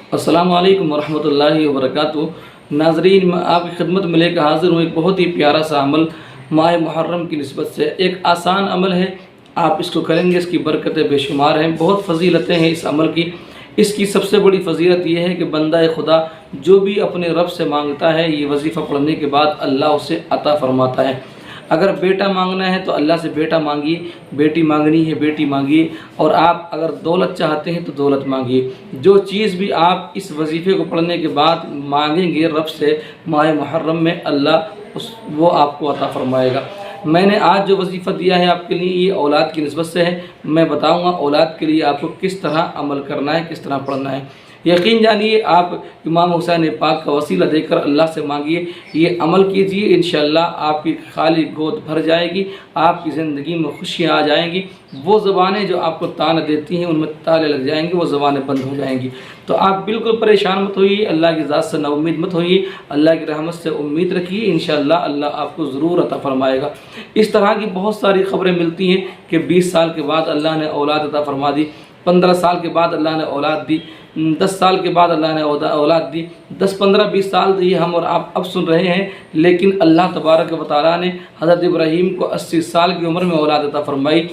अस्सलामु अलैकुम वरहमतुल्लाहि वबरकातुहू। नाज़रीन, मैं आपकी खिदमत में लेकर हाज़िर हूँ एक बहुत ही प्यारा सा अमल माह मुहर्रम की निस्बत से। एक आसान अमल है, आप इसको करेंगे इसकी बरकतें बेशुमार हैं, बहुत फ़जीलतें हैं इस अमल की। इसकी सबसे बड़ी फ़जीलत यह है कि बंदा खुदा जो भी अपने रब से मांगता है, ये वजीफ़ा पढ़ने के बाद अल्लाह उसे अता फ़रमाता है। अगर बेटा मांगना है तो अल्लाह से बेटा मांगिए, बेटी मांगनी है बेटी मांगिए, और आप अगर दौलत चाहते हैं तो दौलत मांगिए। जो चीज़ भी आप इस वजीफ़े को पढ़ने के बाद मांगेंगे रब से माह मुहर्रम में, अल्लाह वो आपको अता फ़रमाएगा। मैंने आज जो वजीफ़ा दिया है आपके लिए, ये औलाद की निस्बत से है। मैं बताऊँगा औलाद के लिए आपको किस तरह अमल करना है, किस तरह पढ़ना है। यकीन जानिए, आप इमाम हुसैन पाक का वसीला देकर अल्लाह से मांगिए, ये अमल कीजिए, इंशाअल्लाह आपकी खाली गोद भर जाएगी, आपकी ज़िंदगी में खुशियाँ आ जाएंगी। वो ज़बानें जो आपको ताना देती हैं उनमें ताले लग जाएंगे, वो ज़बानें बंद हो जाएंगी। तो आप बिल्कुल परेशान मत होइए, अल्लाह की ज़ात से नाउम्मीद मत होइए, अल्लाह की रहमत से उम्मीद रखिए, इंशाअल्लाह अल्लाह आपको ज़रूर अता फ़रमाएगा। इस तरह की बहुत सारी ख़बरें मिलती हैं कि 20 साल के बाद अल्लाह ने औलाद अता फ़रमा दी, 15 साल के बाद अल्लाह ने औलाद दी, 10 साल के बाद अल्लाह ने औलाद दी। 10, 15, 20 साल तो ये हम और आप अब सुन रहे हैं, लेकिन अल्लाह तबारक व तआला ने हज़रत इब्राहीम को 80 साल की उम्र में औलाद अता फ़रमाई।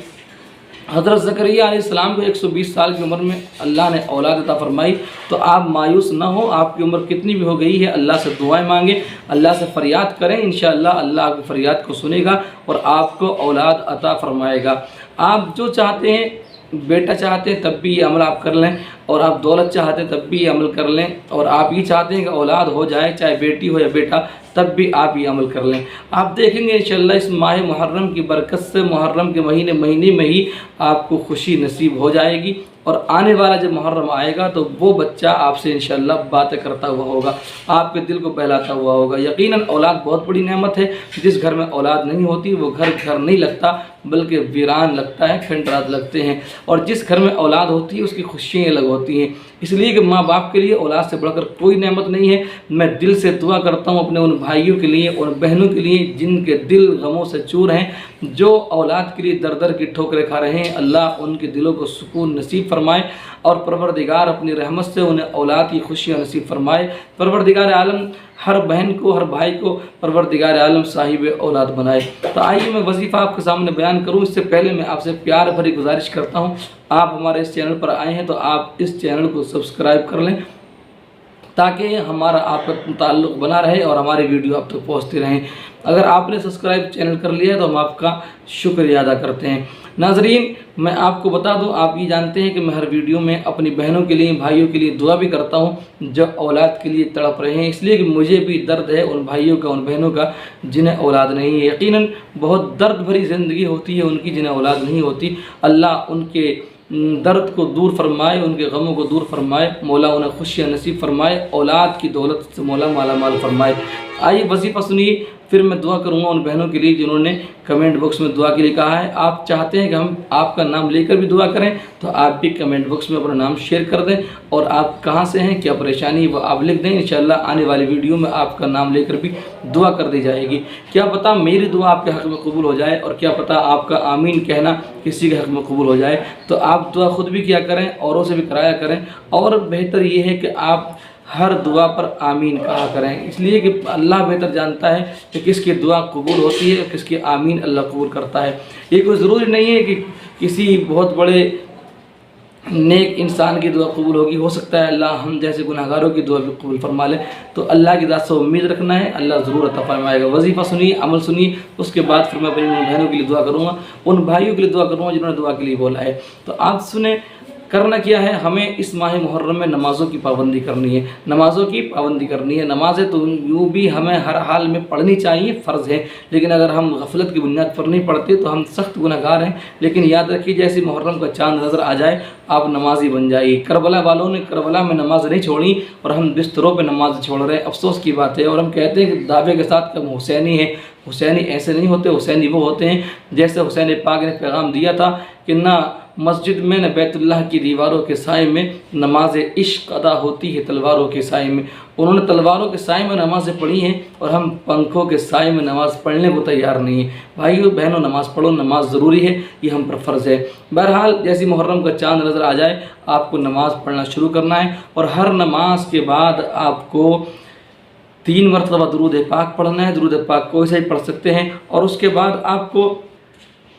हज़रत ज़करिया अलैहिस्सलाम को 120 साल की उम्र में अल्लाह ने औलाद अता फ़रमाई। तो आप मायूस ना हो, आपकी उम्र कितनी भी हो गई है, अल्लाह से दुआएं मांगें, अल्लाह से फ़रियाद करें, इंशाअल्लाह अल्लाह आपकी फ़रियाद को सुनेगा और आपको औलाद अता फ़रमाएगा। आप जो चाहते हैं, बेटा चाहते हैं तब भी ये अमल आप कर लें, और आप दौलत चाहते हैं तब भी ये अमल कर लें, और आप ये चाहते हैं कि औलाद हो जाए, चाहे बेटी हो या बेटा, तब भी आप ये अमल कर लें। आप देखेंगे इंशाअल्लाह इस माह मुहर्रम की बरकत से मुहर्रम के महीने में ही आपको खुशी नसीब हो जाएगी, और आने वाला जब मुहर्रम आएगा तो वो बच्चा आपसे इंशाअल्लाह बातें करता हुआ होगा, आपके दिल को बहलाता हुआ होगा। यकीनन औलाद बहुत बड़ी नेमत है। जिस घर में औलाद नहीं होती वो घर घर नहीं लगता, बल्कि वीरान लगता है, खंडरात लगते हैं। और जिस घर में औलाद होती है उसकी खुशियाँ अलग होती हैं, इसलिए कि माँ बाप के लिए औलाद से बढ़कर कोई नेमत नहीं है। मैं दिल से दुआ करता हूँ अपने उन भाइयों के लिए और बहनों के लिए जिनके दिल गमों से चूर हैं, जो औलाद के लिए दर दर की ठोकरें खा रहे हैं। अल्लाह उनके दिलों को सुकून नसीब फरमाए, और परवरदिगार अपनी रहमत से उन्हें औलाद की खुशियाँ नसीब फरमाए। परवरदिगार आलम हर बहन को, हर भाई को परवरदिगार आलम साहिब औलाद बनाए। तो आइए मैं वजीफ़ा आपके सामने बयान करूं। इससे पहले मैं आपसे प्यार भरी गुजारिश करता हूं, आप हमारे इस चैनल पर आए हैं तो आप इस चैनल को सब्सक्राइब कर लें, ताकि हमारा आपका ताल्लुक़ बना रहे और हमारी वीडियो आप तक पहुँचती रहें। अगर आपने सब्सक्राइब चैनल कर लिया है तो हम आपका शुक्रिया अदा करते हैं। नाज़रीन, मैं आपको बता दूं, आप ये जानते हैं कि मैं हर वीडियो में अपनी बहनों के लिए, भाइयों के लिए दुआ भी करता हूं जो औलाद के लिए तड़प रहे हैं, इसलिए कि मुझे भी दर्द है उन भाइयों का, उन बहनों का जिन्हें औलाद नहीं है। यकीनन बहुत दर्द भरी ज़िंदगी होती है उनकी जिन्हें औलाद नहीं होती। अल्लाह उनके दर्द को दूर फरमाए, उनके गमों को दूर फरमाए, मौला उन्हें खुशियाँ नसीब फरमाए, औलाद की दौलत से मौला माला माल फरमाए। आइए वजीफ़ा सुनिए, फिर मैं दुआ करूँगा उन बहनों के लिए जिन्होंने कमेंट बॉक्स में दुआ के लिए कहा है। आप चाहते हैं कि हम आपका नाम लेकर भी दुआ करें तो आप भी कमेंट बॉक्स में अपना नाम शेयर कर दें, और आप कहाँ से हैं, क्या परेशानी वो आप लिख दें। इंशाअल्लाह आने वाली वीडियो में आपका नाम लेकर भी दुआ कर दी जाएगी। क्या पता मेरी दुआ आपके हक़ में कबूल हो जाए, और क्या पता आपका आमीन कहना किसी के हक़ में कबूल हो जाए। तो आप दुआ खुद भी किया करें, औरों से भी कराया करें, और बेहतर ये है कि आप हर दुआ पर आमीन कहा करें, इसलिए कि अल्लाह बेहतर जानता है कि किसकी दुआ कबूल होती है और किसकी आमीन अल्लाह कबूल करता है। ये कोई ज़रूरी नहीं है कि किसी बहुत बड़े नेक इंसान की दुआ कबूल होगी, हो सकता है अल्लाह हम जैसे गुनाहगारों की दुआ भी कबूल फरमा ले। तो अल्लाह की ज़ात से उम्मीद रखना है, अल्लाह ज़रूर अता फरमाएगा। वजीफ़ा सुनिए, अमल सुनिए, उसके बाद फिर मैं अपनी बहनों के लिए दुआ करूँगा, उन भाइयों के लिए दुआ करूँगा जिन्होंने दुआ के लिए बोला है। तो आप सुने, करना क्या है, हमें इस माह मुहर्रम में नमाज़ों की पाबंदी करनी है, नमाज़ों की पाबंदी करनी है। नमाज़ें तो यूँ भी हमें हर हाल में पढ़नी चाहिए, फ़र्ज़ है, लेकिन अगर हम गफलत की बुनियाद पर नहीं पढ़ते तो हम सख्त गुनहगार हैं। लेकिन याद रखिए, जैसे मुहर्रम का चाँद नज़र आ जाए आप नमाजी बन जाइए। करबला वालों ने करबला में नमाज़ नहीं छोड़ी और हम बिस्तरों पर नमाज छोड़ रहे हैं, अफसोस की बात है। और हम कहते हैं कि दावे के साथ कि हम हुसैनी हैं। हुसैनी ऐसे नहीं होते, हुसैनी वो होते हैं जैसे हुसैन पाक ने पैगाम दिया था कि ना مسجد میں نہ بیت اللہ کی دیواروں کے سائے میں نماز عشق ادا ہوتی ہے تلواروں کے سائے میں۔ انہوں نے تلواروں کے سائے میں نمازیں پڑھی ہیں اور ہم پنکھوں کے سائے میں نماز پڑھنے کو تیار نہیں ہیں۔ بھائیو بہنوں، نماز پڑھو، نماز ضروری ہے، یہ ہم پر فرض ہے۔ بہرحال جیسی محرم کا چاند نظر آ جائے آپ کو نماز پڑھنا شروع کرنا ہے، اور ہر نماز کے بعد آپ کو 3 مرتبہ درود پاک پڑھنا ہے۔ درود پاک کوئی سے ہی پڑھ سکتے ہیں، اور اس کے بعد آپ کو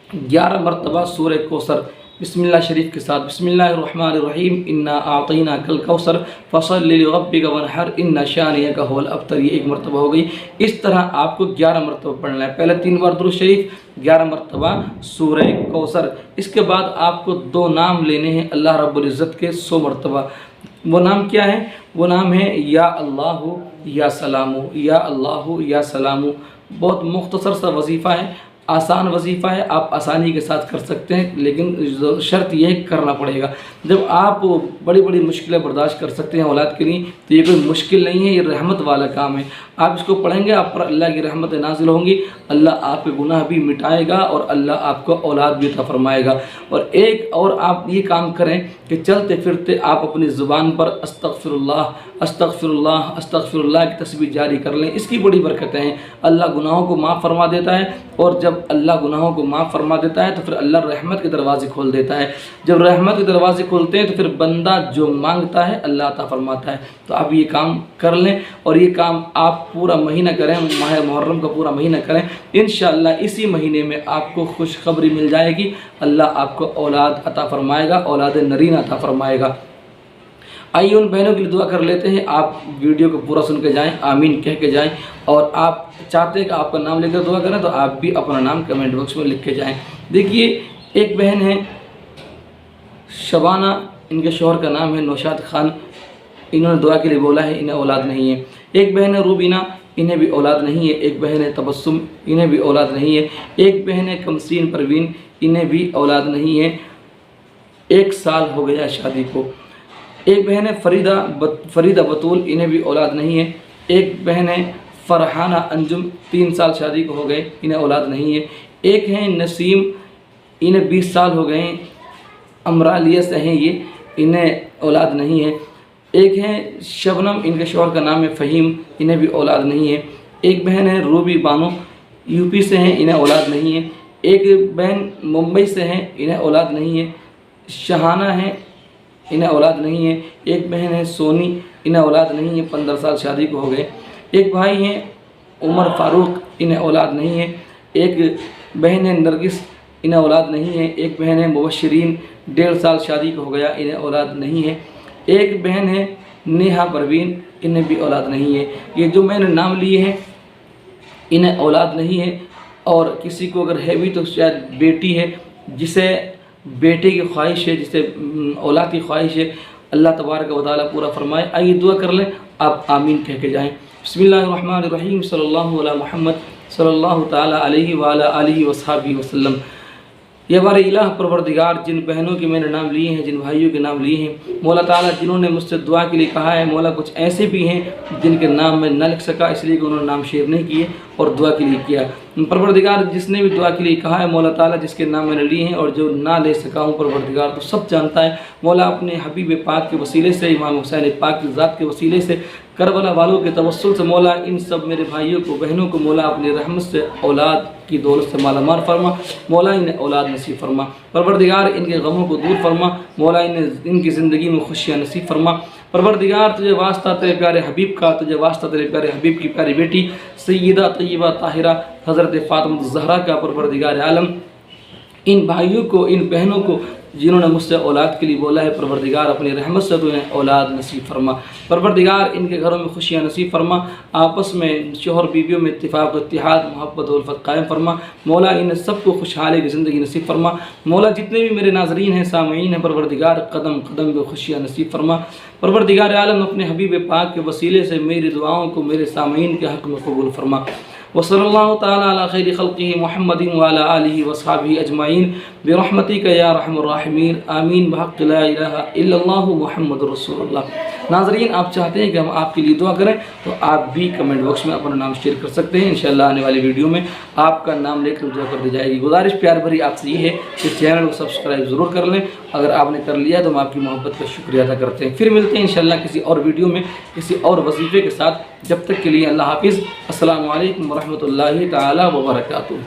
11 مرتبہ سورہ کوثر بسم اللہ شریف کے ساتھ، بسم اللہ الرحمن الرحیم، انا اعطیناک الکوثر فصل لربک وانحر ان شانئک هو الابتر، یہ 1 مرتبہ ہو گئی۔ اس طرح آپ کو 11 مرتبہ پڑھنا ہے، پہلے 3 بار درود شریف، 11 مرتبہ سورہ کوثر۔ اس کے بعد آپ کو 2 نام لینے ہیں اللہ رب العزت کے 100 مرتبہ۔ وہ نام کیا ہے؟ وہ نام ہے یا اللہ یا سلام، یا اللہ یا سلام۔ بہت مختصر سا وظیفہ ہے، آسان وظیفہ ہے، آپ آسانی کے ساتھ کر سکتے ہیں، لیکن شرط یہ ہے کہ کرنا پڑے گا۔ جب آپ بڑی بڑی مشکلیں برداشت کر سکتے ہیں اولاد کے لیے تو یہ کوئی مشکل نہیں ہے، یہ رحمت والا کام ہے۔ آپ اس کو پڑھیں گے، آپ پر اللہ کی رحمت نازل ہوں گی، اللہ آپ کے گناہ بھی مٹائے گا اور اللہ آپ کو اولاد بھی عطا فرمائے گا۔ اور ایک اور آپ یہ کام کریں کہ چلتے پھرتے آپ اپنی زبان پر استغفر اللہ استغفر اللہ استغفر اللہ کی تسبیح جاری کر لیں، اس کی بڑی برکتیں ہیں۔ اللہ گناہوں کو معاف فرما دیتا ہے، اور جب اللہ گناہوں کو معاف فرما دیتا ہے تو پھر اللہ رحمت کے دروازے کھول دیتا ہے۔ جب رحمت کے دروازے کھولتے ہیں تو پھر بندہ جو مانگتا ہے اللہ عطا فرماتا ہے۔ تو آپ یہ کام کر لیں، اور یہ کام آپ پورا مہینہ کریں، ماہ محرم کا پورا مہینہ کریں، انشاءاللہ اسی مہینے میں آپ کو خوشخبری مل جائے گی، اللہ آپ کو اولاد عطا فرمائے گا، اولاد نرین عطا فرمائے گا۔ آئیے ان بہنوں کے لیے دعا کر لیتے ہیں۔ آپ ویڈیو کو پورا سن کے جائیں، آمین کہہ کے جائیں، اور آپ چاہتے ہیں کہ آپ کا نام لے کر دعا کریں تو آپ بھی اپنا نام کمنٹ باکس میں لکھ کے جائیں۔ دیکھیے ایک بہن ہے شبانہ، ان کے شوہر کا نام ہے نوشاد خان، انہوں نے دعا کے لیے بولا ہے، انہیں اولاد نہیں ہے۔ ایک بہن ہے روبینہ، انہیں بھی اولاد نہیں ہے۔ ایک بہن ہے تبسم، انہیں بھی اولاد نہیں ہے۔ ایک بہن ہے کمسین پروین، انہیں بھی اولاد نہیں ہے، 1 سال ہو گیا شادی کو۔ ایک بہن ہے فریدہ بطول، انہیں بھی اولاد نہیں ہے۔ ایک بہن ہے فرحانہ انجم، 3 سال شادی کو ہو گئے، انہیں اولاد نہیں ہے۔ ایک ہیں نسیم، انہیں 20 سال ہو گئے ہیں، امرالیہ سے ہیں یہ، انہیں اولاد نہیں ہے۔ ایک ہیں شبنم، ان کے شوہر کا نام ہے فہیم، انہیں بھی اولاد نہیں ہے۔ ایک بہن ہے روبی بانو، یو پی سے ہیں، انہیں اولاد نہیں ہے۔ ایک بہن ممبئی سے ہیں، انہیں اولاد نہیں ہے۔ شہانہ ہیں، انہیں اولاد نہیں ہے۔ ایک بہن ہے سونی، انہیں اولاد نہیں ہے، 15 سال شادی کو ہو گئے۔ ایک بھائی ہیں عمر فاروق، انہیں اولاد نہیں ہے۔ ایک بہن ہے نرگس، انہیں اولاد نہیں ہے۔ ایک بہن ہے مبشرین، 1.5 سال شادی کو ہو گیا، انہیں اولاد نہیں ہے۔ ایک بہن ہے نیہا پروین، انہیں بھی اولاد نہیں ہے۔ یہ جو میں نے نام لیے ہیں انہیں اولاد نہیں ہے، اور کسی کو اگر ہے بھی تو شاید بیٹی ہے، جسے بیٹے کی خواہش ہے، جسے اولاد کی خواہش ہے، اللہ تبارک و تعالیٰ پورا فرمائے۔ آئیے دعا کر لیں، آپ آمین کہہ کے جائیں۔ بسم اللہ الرحمن الرحیم، صلی اللہ علی محمد صلی اللہ تعالیٰ علیہ وعلی آلہ وصحبہ وسلم۔ یہ ہمارے الہ پروردگار، جن بہنوں کے میں نے نام لیے ہیں، جن بھائیوں کے نام لیے ہیں، مولا تعالیٰ جنہوں نے مجھ سے دعا کے لیے کہا ہے، مولا کچھ ایسے بھی ہیں جن کے نام میں نہ لکھ سکا، اس لیے کہ انہوں نے نام شیئر نہیں کیے اور دعا کے لیے کیا۔ پروردگار جس نے بھی دعا کے لیے کہا ہے، مولا تعالیٰ جس کے نام میں نے لیے ہیں اور جو نہ لے سکا ہوں، پروردگار تو سب جانتا ہے۔ مولا اپنے حبیب پاک کے وسیلے سے، امام حسین پاک کی ذات کے وسیلے سے، کربلا والوں کے توسل سے، مولا ان سب میرے بھائیوں کو، بہنوں کو مولا اپنی رحمت سے، اولاد کی دولت سے مالا مال فرما۔ مولا انہیں اولاد نصیب فرما۔ پروردگار ان کے غموں کو دور فرما۔ مولا ان کی زندگی میں خوشیاں نصیب فرما۔ پروردگار تجھے واسطہ تیرے پیارے حبیب کا، تجھے واسطہ تیرے پیارے حبیب کی پیاری بیٹی سیدہ طیبہ طاہرہ حضرت فاطمہ الزہرا کا، پروردگار عالم ان بھائیوں کو، ان بہنوں کو جنہوں نے مجھ سے اولاد کے لیے بولا ہے، پروردگار اپنی رحمت سے تو انہیں اولاد نصیب فرما۔ پروردگار ان کے گھروں میں خوشیاں نصیب فرما، آپس میں شوہر بیویوں میں اتفاق و اتحاد، محبت و الفت قائم فرما۔ مولا ان سب کو خوشحالی کی زندگی نصیب فرما۔ مولا جتنے بھی میرے ناظرین ہیں، سامعین ہیں، پروردگار قدم قدم پہ خوشیاں نصیب فرما۔ پروردگار عالم اپنے حبیب پاک کے وسیلے سے میری دعاؤں کو میرے سامعین کے حق میں قبول فرما۔ वसल्लल्लाहु ताला अला खैरि खल्क़िही मुहम्मदिन व अला आलिहि व अस्हाबिही अजमाइन बिरहमतिका या रहमर राहिमीन आमीन बहक़्क़ि ला इलाहा इल्लल्लाहु मुहम्मदुर रसूलुल्लाह। नाज़रीन, आप चाहते हैं कि हम आपके लिए दुआ करें तो आप भी कमेंट बॉक्स में अपना नाम शेयर कर सकते हैं। इंशाअल्लाह आने वाली वीडियो में आपका नाम लेकर दुआ कर दी जाएगी। गुजारिश प्यार भरी आपसे ये है कि चैनल को सब्सक्राइब ज़रूर कर लें। अगर आपने कर लिया तो हम आपकी मोहब्बत का शुक्रिया अदा करते हैं। फिर मिलते हैं इंशाअल्लाह किसी और वीडियो में किसी और वजीफ़े के साथ। जब तक के लिए अल्लाह हाफ़िज़। अस्सलामु अलैकुम व रहमतुल्लाहि तआला व बरकातुहू।